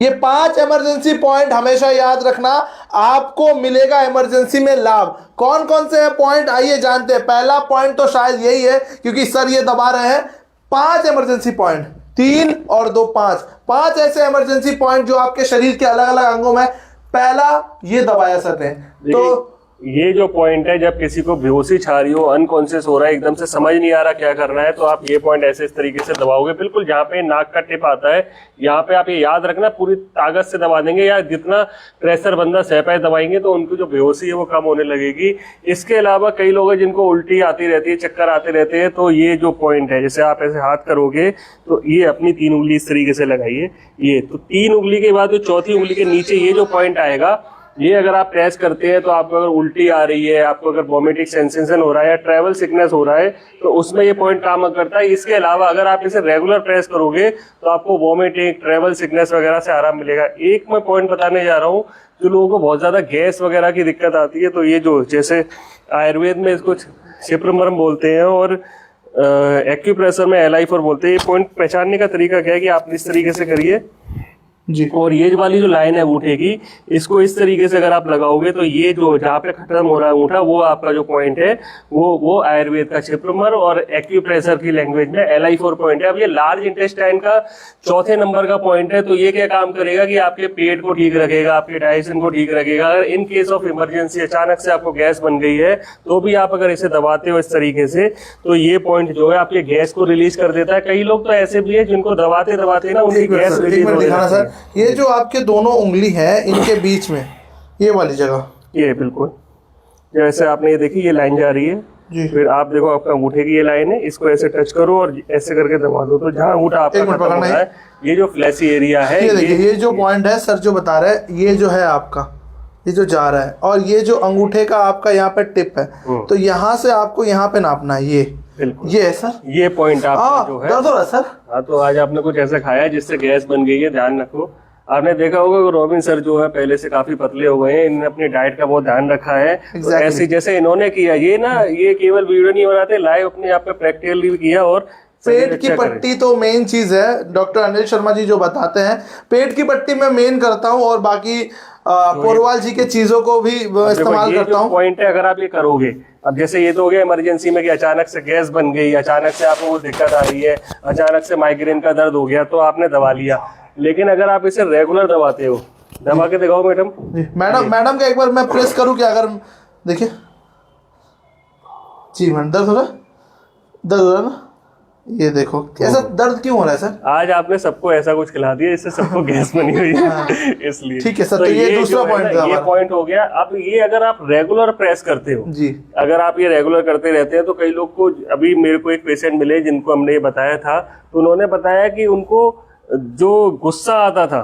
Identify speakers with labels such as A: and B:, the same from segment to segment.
A: ये 5 emergency point हमेशा याद रखना, आपको मिलेगा इमरजेंसी में लाभ। कौन कौन से पॉइंट आइए जानते हैं। पहला पॉइंट तो शायद यही है क्योंकि सर ये दबा रहे हैं। 5 इमरजेंसी पॉइंट, 3 और 2 5 ऐसे इमरजेंसी पॉइंट जो आपके शरीर के अलग अलग अंगों में। पहला ये दबाया सर ने, तो
B: ये जो पॉइंट है, जब किसी को बेहोशी छा रही हो, अनकॉन्शियस हो रहा है, एकदम से समझ नहीं आ रहा क्या करना है, तो आप ये पॉइंट ऐसे इस तरीके से दबाओगे, बिल्कुल जहाँ पे नाक का टिप आता है, यहाँ पे आप ये याद रखना, पूरी ताकत से दबा देंगे, या जितना प्रेशर बंदा सह पाए दबाएंगे तो उनकी जो बेहोशी है वो कम होने लगेगी। इसके अलावा कई लोग हैं जिनको उल्टी आती रहती है, चक्कर आते रहते हैं, तो ये जो पॉइंट है, जैसे आप ऐसे हाथ करोगे तो ये अपनी 3 उंगली इस तरीके से लगाइए, ये तो 3 उंगली के बाद जो चौथी उंगली के नीचे ये जो पॉइंट आएगा, ये अगर आप प्रेस करते हैं तो आपको अगर उल्टी आ रही है, आपको अगर वॉमिटिंग सेंसेशन हो रहा है या ट्रैवल सिकनेस हो रहा है, तो उसमें ये पॉइंट काम करता है। इसके अलावा अगर आप इसे रेगुलर प्रेस करोगे तो आपको वॉमिटिंग, ट्रैवल सिकनेस वगैरह से आराम मिलेगा। एक मैं पॉइंट बताने जा रहा हूँ, जो लोगों को बहुत ज्यादा गैस वगैरह की दिक्कत आती है, तो ये जो जैसे आयुर्वेद में इसको क्षिप्रमर्म बोलते हैं और एक्यूप्रेशर में L4 बोलते हैं। ये पॉइंट पहचानने का तरीका क्या है कि आप इस तरीके से करिए
A: जी,
B: और ये वाली जो लाइन है अंगूठे की, इसको इस तरीके से अगर आप लगाओगे तो ये जो जहाँ पे खत्म हो रहा है अंगूठा, वो आपका जो पॉइंट है वो आयुर्वेद का क्षिप्रमर्म और एक्यूप्रेशर की लैंग्वेज में L4 पॉइंट है। अब ये लार्ज इंटेस्टाइन का चौथे नंबर का पॉइंट है, तो ये क्या काम करेगा कि आपके पेट को ठीक रखेगा, आपके डाइजेशन को ठीक रखेगा। अगर इन केस ऑफ इमरजेंसी अचानक से आपको गैस बन गई है, तो भी आप अगर इसे दबाते हो इस तरीके से, तो ये पॉइंट जो है आपके गैस को रिलीज कर देता है। कई लोग तो ऐसे भी है जिनको दबाते दबाते ना उनकी गैस रिलीज हो जाती है।
A: ये जो आपके दोनों उंगली है, इनके बीच में ये वाली जगह,
B: ये बिल्कुल जैसे आपने ये देखी, ये लाइन जा रही है
A: जी।
B: फिर आप देखो आपका अंगूठे की ये लाइन है, इसको ऐसे टच करो और ऐसे करके दबा दो, तो जहाँ अंगूठा आपका खत्म हो रहा है, ये जो फ्लैशी एरिया है,
A: ये देखिए, ये जो पॉइंट है सर जो बता रहे हैं, ये जो है आपका, ये जो जा रहा है, और ये जो अंगूठे का आपका यहाँ पे टिप है, तो यहाँ से आपको यहाँ पे नापना है। ये है सर,
B: ये पॉइंट आपका जो है।
A: दर्द हो रहा है सर?
B: हाँ, तो आज आपने कुछ ऐसा खाया है जिससे गैस बन गई है, ध्यान रखो। आपने देखा होगा कि रॉबिन सर जो है पहले से काफी पतले हो गए हैं, इन्होंने अपनी डाइट का बहुत ध्यान रखा है। तो ऐसे जैसे इन्होंने किया, ये केवल वीडियो नहीं बनाते, लाइव अपने आप पे प्रैक्टिकल भी किया। और
A: पेट की पट्टी तो मेन चीज है, डॉक्टर अनिल शर्मा जी जो बताते हैं, पेट की पट्टी मैं मेन करता हूँ, और बाकी पोरवाल जी के चीजों को भी इस्तेमाल करता हूँ।
B: पॉइंट है, अगर आप ये करोगे, अब जैसे ये तो हो गया इमरजेंसी में कि अचानक से गैस बन गई, अचानक से आपको कुछ दिक्कत आ रही है, अचानक से माइग्रेन का दर्द हो गया, तो आपने दबा लिया। लेकिन अगर आप इसे रेगुलर दबाते हो, दबा के दिखाओ मैडम।
A: मैडम का एक बार मैं प्रेस करूँ क्या? अगर देखिए जी, मैडम दर्द हो रहा है ना, ये देखो ऐसा दर्द क्यों हो रहा है सर?
B: आज आपने सबको ऐसा कुछ खिला दिया, इससे सबको गैस बनी हुई है इसलिए।
A: ठीक है सर, तो ये दूसरा पॉइंट है,
B: ये पॉइंट हो गया। अब ये अगर आप रेगुलर प्रेस करते हो
A: जी, अगर
B: आप ये रेगुलर करते रहते हैं, तो कई लोग को, अभी मेरे को एक पेशेंट मिले जिनको हमने ये बताया था, तो उन्होंने बताया कि उनको जो गुस्सा आता था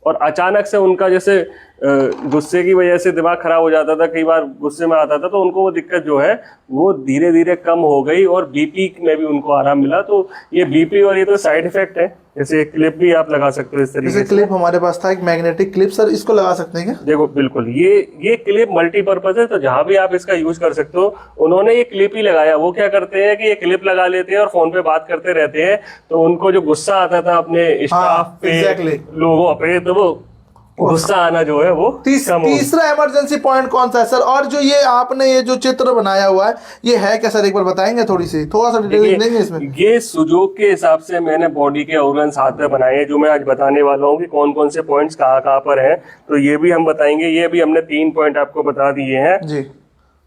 B: और अचानक से उनका जैसे गुस्से की वजह से दिमाग खराब हो जाता था, कई बार गुस्से में आता था, तो उनको वो दिक्कत जो है वो धीरे धीरे कम हो गई और बीपी में भी उनको आराम मिला। तो ये बीपी और ये तो साइड इफेक्ट है। जैसे एक क्लिप भी आप लगा सकते हो इस तरीके से।
A: क्लिप हमारे पास था एक मैग्नेटिक क्लिप, सर इसको लगा सकते हैं क्या?
B: देखो बिल्कुल, ये क्लिप मल्टीपर्पज है, तो जहां भी आप इसका यूज कर सकते हो। उन्होंने ये क्लिप ही लगाया। वो क्या करते हैं कि ये क्लिप लगा लेते हैं और फोन पे बात करते रहते हैं, तो उनको जो गुस्सा आता था अपने स्टाफ पे, लोगों पे, तो वो गुस्सा आना जो है वो
A: तीसरा इमरजेंसी पॉइंट कौन सा है सर? और जो ये आपने ये जो चित्र बनाया हुआ है, ये है क्या सर? एक बार बताएंगे, थोड़ा सा डिटेल देंगे इसमें।
B: ये सुजोग के हिसाब से मैंने बॉडी के ऑर्गन्स हाथ में बनाए हैं, जो मैं आज बताने वाला हूँ कि कौन कौन से पॉइंट्स कहाँ पर हैं। तो ये भी हम बताएंगे। ये भी हमने 3 पॉइंट आपको बता दिए हैं
A: जी।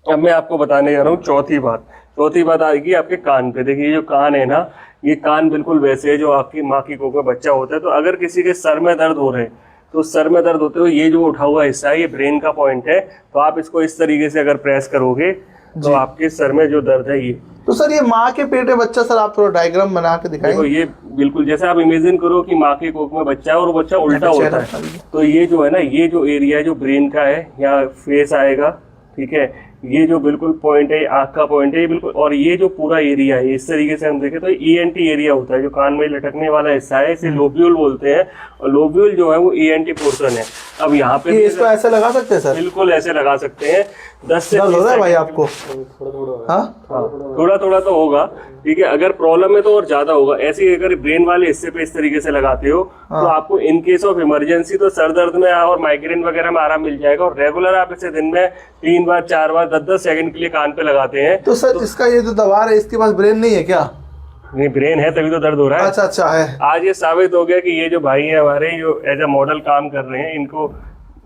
B: अब मैं आपको बताने जा रहा हूँ चौथी बात आएगी आपके कान पे। देखिए, ये जो कान है ना, ये कान बिल्कुल वैसे है जो आपकी माँ की कोख में बच्चा होता है। तो अगर किसी के सर में दर्द हो रहे हैं, तो सर में दर्द होते हुए ये जो उठा हुआ हिस्सा है, ये ब्रेन का पॉइंट है। तो आप इसको इस तरीके से अगर प्रेस करोगे, तो आपके सर में जो दर्द है ये,
A: तो सर ये माँ के पेट में बच्चा, सर आप थोड़ा डायग्राम बना के दिखाएंगे।
B: देखो, ये बिल्कुल जैसे आप इमेजिन करो कि माँ के कोख में बच्चा है और वो बच्चा उल्टा होता है। तो ये जो है ना, ये जो एरिया है जो ब्रेन का है, यहाँ फेस आएगा, ठीक है। ये जो बिल्कुल पॉइंट है, आँख का पॉइंट है ये बिल्कुल, और ये जो पूरा एरिया है, इस तरीके से हम देखें तो ENT एरिया होता है, जो कान में लटकने वाला हिस्सा है, इसे लोब्यूल बोलते हैं। और लोब्यूल जो है वो ENT पोर्शन है। अब यहाँ पे
A: कि इसको ऐसे लगा सकते हैं सर?
B: बिल्कुल ऐसे लगा सकते हैं। 10 से
A: दर्द हो रहा है भाई आपको? हाँ,
B: थोड़ा थोड़ा तो होगा, ठीक है। अगर प्रॉब्लम है तो और ज्यादा होगा। ऐसे ही अगर ब्रेन वाले हिस्से पे इस तरीके से लगाते हो तो आपको इन केस ऑफ इमरजेंसी तो सर दर्द में और माइग्रेन वगैरह में आराम मिल जाएगा। और रेगुलर आप इसे दिन में 3 बार 4 बार 10-10 सेकंड के लिए कान पे लगाते हैं।
A: तो सर इसका ये जो दवा है इसके पास ब्रेन नहीं है क्या?
B: नहीं, ब्रेन है तभी तो दर्द हो रहा है।
A: अच्छा है।
B: आज ये साबित हो गया कि ये जो भाई है हमारे, जो एज अ मॉडल काम कर रहे हैं, इनको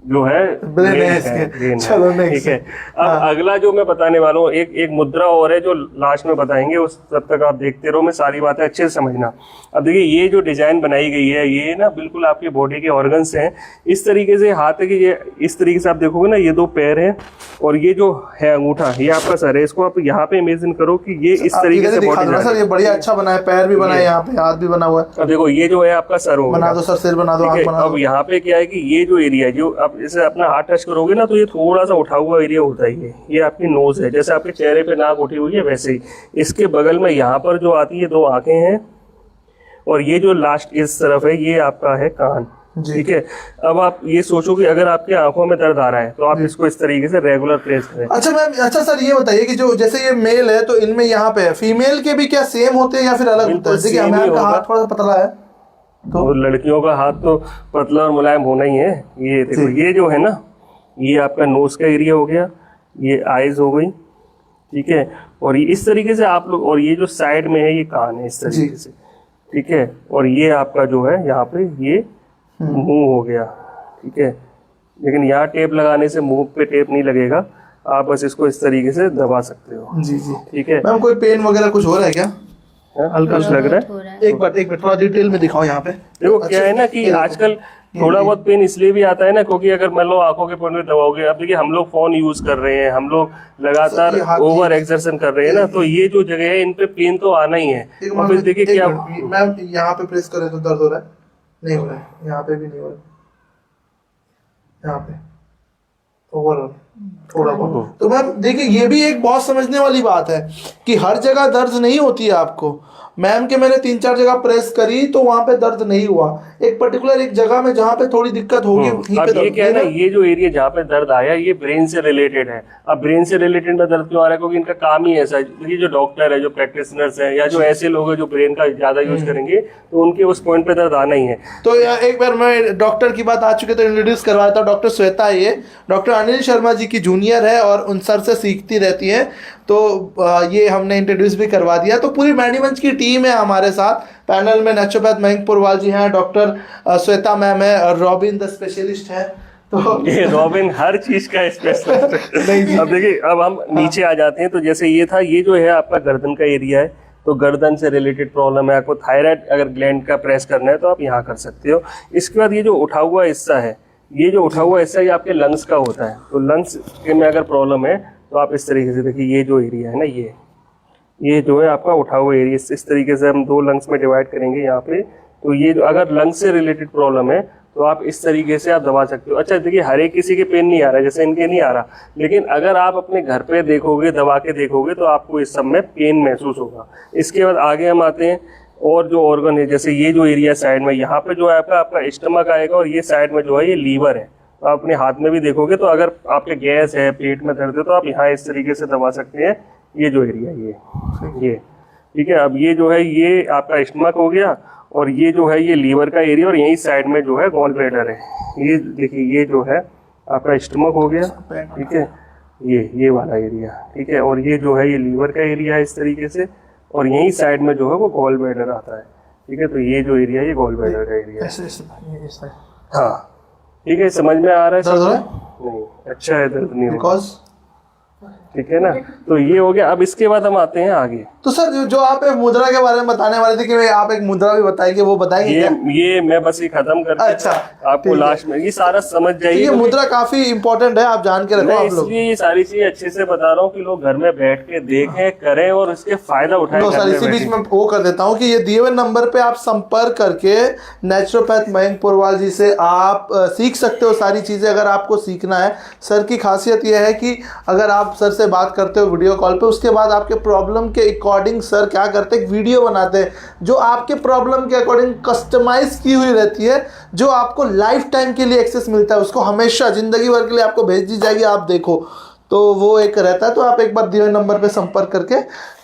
B: जो है
A: ब्रेन है इसके। चलो
B: ठीक है। अब अगला जो मैं बताने वाला हूँ, एक मुद्रा और है जो लास्ट में बताएंगे, उस तब तक आप देखते रहो, मैं सारी बातें अच्छे से समझना। अब देखिए ये जो डिजाइन बनाई गई है ये ना बिल्कुल आपकी बॉडी के ऑर्गन्स हैं। इस तरीके से हाथ है कि ये इस तरीके से आप देखोगे ना, ये 2 पैर हैं और ये जो है अंगूठा, ये आपका सर है। इसको आप यहाँ पे इमेजिन करो कि ये इस तरीके से बॉडी।
A: सर ये बढ़िया अच्छा बना है, पैर भी बना है, यहाँ पे हाथ भी बना हुआ है।
B: अब देखो ये जो है आपका सर होगा,
A: बना दो सर, सिर बना दो, आँख बना दो।
B: अब यहाँ पे क्या है कि ये जो एरिया है, जो आप जैसे अपना हाथ टच करोगे ना तो ये थोड़ा सा उठा हुआ एरिया होता है। ये आपकी नोज है, जैसे आपके चेहरे पे नाक उठी हुई है वैसे ही इसके बगल में यहाँ पर जो आती है 2 आंखें हैं और ये जो लास्ट इस तरफ है ये आपका है कान, ठीक है। अब आप ये सोचो कि अगर आपके आंखों में दर्द आ रहा है तो आप इसको इस तरीके से रेगुलर प्रेस करें।
A: अच्छा मैम, अच्छा सर ये बताइए कि जो जैसे ये मेल है तो इनमें यहाँ पे है, फीमेल के भी क्या सेम होते हैं या फिर अलग होते हैं? जैसे कि हमारा हाथ थोड़ा सा पतला है
B: तो लड़कियों का हाथ तो पतला और मुलायम होना ही है। ये देखो ये जो है ना, ये आपका नोज का एरिया हो गया, ये आईज हो गई, ठीक है। और ये इस तरीके से आप लोग, और ये जो साइड में है ये कान है इस तरीके से, ठीक है। और ये आपका जो है यहाँ पे ये मुंह हो गया, ठीक है। लेकिन यहाँ टेप लगाने से मुंह पे टेप नहीं लगेगा, आप बस इसको इस तरीके से दबा सकते हो।
A: जी,
B: ठीक है।
A: मैम कोई पेन वगैरह कुछ हो रहा है क्या?
B: हल्का लग रहा है?
A: एक बार थोड़ा डिटेल में दिखाओ यहाँ पे।
B: देखो क्या है ना कि आजकल थोड़ा बहुत पेन इसलिए भी आता है ना क्योंकि अगर मान लो आंखों के पॉइंट में दबाओगे, अब देखिए हम लोग फोन यूज कर रहे हैं, हम लोग लगातार ओवर एक्सर्शन कर रहे हैं ना, तो ये जो जगह है इन पे पेन तो आना ही है। और फिर देखिए क्या
A: मैम यहाँ पे प्रेस करें तो दर्द हो रहा है? नहीं हो रहा है, यहाँ पे भी नहीं हो रहा है, यहाँ पे ओवरऑल थोड़ा बहुत। तो मैम देखिए ये भी एक बहुत समझने वाली बात है कि हर जगह दर्द नहीं होती है आपको। मैम के मैंने 3-4 जगह प्रेस करी तो वहां पे दर्द नहीं हुआ, एक पर्टिकुलर एक जगह में जहाँ पे थोड़ी दिक्कत होगी वहीं पे
B: ये क्या है ना, ये जो एरिया जहाँ पे दर्द आया ये ब्रेन से रिलेटेड है। अब ब्रेन से रिलेटेड में दर्द क्यों आ रहा है? क्योंकि इनका काम ही ऐसा है। ये जो डॉक्टर है, जो प्रैक्टिशनर्स है, या जो ऐसे लोग हैं जो ब्रेन का ज्यादा यूज करेंगे तो उनके उस पॉइंट पे दर्द आना ही है।
A: तो एक बार मैं डॉक्टर की बात आ चुके तो इंट्रोड्यूस करवाता हूँ। डॉक्टर श्वेता, ये डॉक्टर अनिल शर्मा जी की जूनियर है और उन सर से सीखती रहती है, तो ये हमने इंट्रोड्यूस भी करवा दिया। तो पूरी मैनेजमेंट की टीम है हमारे साथ। पैनल में नेचुरोपैथ मयंक पुरवाल जी हैं, डॉक्टर श्वेता मैम है और रॉबिन द स्पेशलिस्ट है। तो
B: ये रॉबिन हर चीज का स्पेशलिस्ट है। अब देखिए, अब हम नीचे आ जाते हैं। तो जैसे ये था, ये जो है आपका गर्दन का एरिया है, तो गर्दन से रिलेटेड प्रॉब्लम है, आपको थायराइड अगर ग्लैंड का प्रेस करना है तो आप यहाँ कर सकते हो। इसके बाद ये जो उठा हुआ हिस्सा है, ये जो उठा हुआ हिस्सा ये आपके लंग्स का होता है। तो लंग्स में अगर प्रॉब्लम है तो आप इस तरीके से देखिए, ये जो एरिया है ना, ये जो है आपका उठा हुआ एरिया, इस तरीके से हम 2 लंग्स में डिवाइड करेंगे यहाँ पे। तो ये जो अगर लंग्स से रिलेटेड प्रॉब्लम है तो आप इस तरीके से आप दबा सकते हो। अच्छा देखिए, हर एक किसी के पेन नहीं आ रहा है, जैसे इनके नहीं आ रहा, लेकिन अगर आप अपने घर पे देखोगे, दबा के देखोगे तो आपको इस सब में पेन महसूस होगा। इसके बाद आगे हम आते हैं, और जो ऑर्गन है, जैसे ये जो एरिया साइड में, यहाँ पे जो है आपका स्टमक आएगा, और ये साइड में जो है ये लीवर है। तो आप अपने हाथ में भी देखोगे तो अगर आपके गैस है, पेट में दर्द है, तो आप यहाँ इस तरीके से दबा सकते हैं। ये जो एरिया ये ठीक है। अब ये जो है ये आपका स्टमक हो गया, और ये जो है ये लीवर का एरिया, और यही साइड में जो है गॉल ब्लैडर है। ये देखिए, ये जो है आपका स्टमक हो गया, ठीक है, ये वाला एरिया, ठीक है। और ये जो है ये लीवर का एरिया है इस तरीके से, और यही साइड में जो है वो गॉल ब्लैडर आता है, ठीक है। तो ये जो एरिया है ये गॉल ब्लैडर का एरिया है। हाँ ठीक है, समझ में आ रहा है? नहीं, अच्छा है, दर्द नहीं होगा, ठीक है ना। तो ये हो गया। अब इसके बाद हम आते हैं आगे।
A: तो सर जो आप एक मुद्रा के बारे में बताने वाले थे कि आप एक मुद्रा भी बताएंगे, वो बताएंगे?
B: ये मैं बस ये खत्म करता हूं।
A: अच्छा,
B: आपको लास्ट में ये सारा समझ जाइए।
A: ये मुद्रा काफी इंपॉर्टेंट है, आप जान के रखो आप लोग।
B: इसलिए ये सारी चीजें अच्छे से बता रहा हूँ कि लोग घर में बैठ के देखें, करें और इसके फायदा उठाएं।
A: तो सर इसी बीच में वो कर देता हूँ कि ये दिए हुए नंबर पे आप संपर्क करके नेचुरोपैथ मयंक पुरवाल जी से आप सीख सकते हो सारी चीजें, अगर आपको सीखना है। सर की खासियत यह है कि अगर आप सर से से बात करते हो वीडियो कॉल पे, उसके बाद आपके प्रॉब्लम के अकॉर्डिंग सर क्या करते हैं, एक वीडियो बनाते हैं जो आपके प्रॉब्लम के अकॉर्डिंग कस्टमाइज की हुई रहती है, जो आपको लाइफ टाइम के लिए एक्सेस मिलता है, उसको हमेशा ज़िंदगी भर के लिए आपको भेज दी जाएगी, आप देखो। तो वो एक रहता है। तो आप एक बार दिए हुए नंबर पे संपर्क करके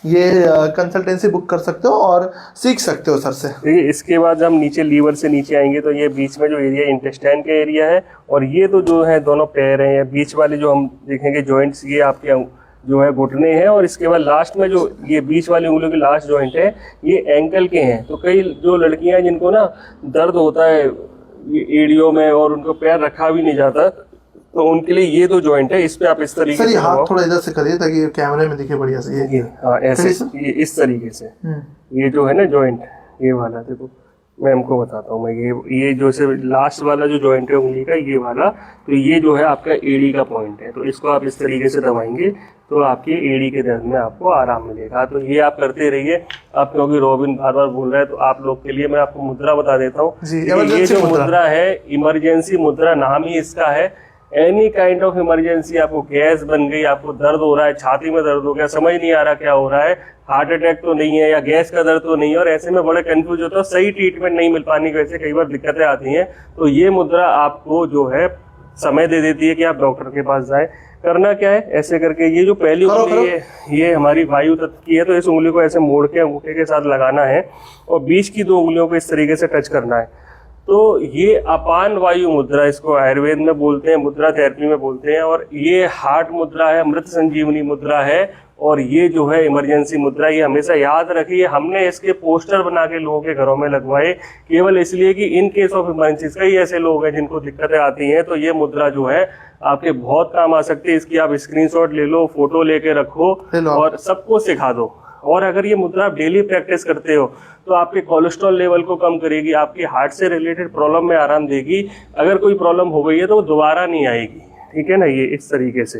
A: ये कंसल्टेंसी बुक कर सकते हो और सीख सकते हो सर से।
B: देखिए इसके बाद हम नीचे लीवर से नीचे आएंगे तो ये बीच में जो एरिया इंटेस्टाइन का एरिया है, और ये तो जो है दोनों पैर हैं, या बीच वाले जो हम देखेंगे जॉइंट्स, ये आपके जो है घुटने हैं, और इसके बाद लास्ट में जो ये बीच वाली उंगलियों की लास्ट जॉइंट है ये एंकल के हैं। तो कई जो लड़कियां जिनको ना दर्द होता है एड़ियों में और उनको पैर रखा भी नहीं जाता, तो उनके लिए ये तो जॉइंट है, इस पे आप इस तरीके से
A: हाथ थोड़ा इधर से करिए ताकि ये कैमरे में दिखे बढ़िया से। ये
B: हाँ ऐसे ये इस तरीके से ये जो है ना जॉइंट, ये वाला देखो मैं हमको बताता हूँ, मैं ये जो से लास्ट वाला जो जॉइंट है उंगली का ये वाला, तो ये जो है आपका एड़ी का पॉइंट है। तो इसको आप इस तरीके से दबाएंगे तो आपकी एड़ी के दर्द में आपको आराम मिलेगा। तो ये आप करते रहिए। आप क्योंकि रॉबिन बार बार बोल रहा है तो आप लोग के लिए मैं आपको मुद्रा बता देता हूँ। ये जो मुद्रा है इमरजेंसी मुद्रा, नाम ही इसका है। एनी काइंड ऑफ इमरजेंसी, आपको गैस बन गई, आपको दर्द हो रहा है, छाती में दर्द हो गया, समझ नहीं आ रहा क्या हो रहा है, हार्ट अटैक तो नहीं है या गैस का दर्द तो नहीं है, और ऐसे में बड़े कंफ्यूज होते हो, सही ट्रीटमेंट नहीं मिल पाने की वजह से कई बार दिक्कतें आती हैं। तो ये मुद्रा आपको जो है समय दे देती है कि आप डॉक्टर के पास जाएं। करना क्या है, ऐसे करके ये जो पहली उंगली है ये हमारी वायु तत्व की है, तो इस उंगली को ऐसे मोड़ के अंगूठे के साथ लगाना है और बीच की दो उंगलियों को इस तरीके से टच करना है। तो ये अपान वायु मुद्रा, इसको आयुर्वेद में बोलते हैं, मुद्रा थेरेपी में बोलते हैं, और ये हार्ट मुद्रा है, मृत संजीवनी मुद्रा है, और ये जो है इमरजेंसी मुद्रा। ये हमेशा याद रखिए, हमने इसके पोस्टर बना के लोगों के घरों में लगवाए केवल इसलिए कि इन केस ऑफ इमरजेंसी कई ऐसे लोग हैं जिनको दिक्कतें आती हैं, तो ये मुद्रा जो है आपके बहुत काम आ सकती है। इसकी आप स्क्रीनशॉट ले लो, फोटो लेके रखो और सबको सिखा दो। और अगर ये मुद्रा आप डेली प्रैक्टिस करते हो तो आपके कोलेस्ट्रॉल लेवल को कम करेगी, आपकी हार्ट से रिलेटेड प्रॉब्लम में आराम देगी। अगर कोई प्रॉब्लम हो गई है तो वो दोबारा नहीं आएगी, ठीक है ना, ये इस तरीके से,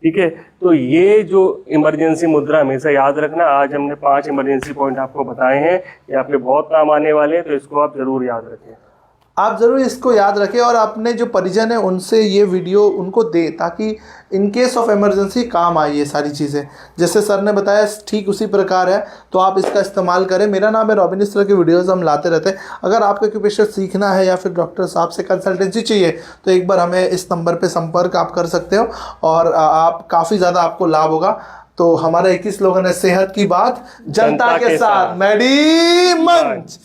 B: ठीक है। तो ये जो इमरजेंसी मुद्रा हमेशा याद रखना। आज हमने 5 इमरजेंसी पॉइंट आपको बताए हैं, ये आपके बहुत काम आने वाले हैं, तो इसको आप जरूर याद रखें।
A: आप ज़रूर इसको याद रखें और अपने जो परिजन है उनसे ये वीडियो उनको दे, ताकि इन केस ऑफ इमरजेंसी काम आए ये सारी चीज़ें। जैसे सर ने बताया ठीक उसी प्रकार है, तो आप इसका इस्तेमाल करें। मेरा नाम है रॉबिन, इस तरह की वीडियोस हम लाते रहते हैं। अगर आपको एक्यूप्रेशर सीखना है या फिर डॉक्टर साहब से कंसल्टेंसी चाहिए तो एक बार हमें इस नंबर पर संपर्क आप कर सकते हो और आप काफ़ी ज़्यादा आपको लाभ होगा। तो हमारा एक ही स्लोगन है, सेहत की बात जनता के साथ, मेडी मंच।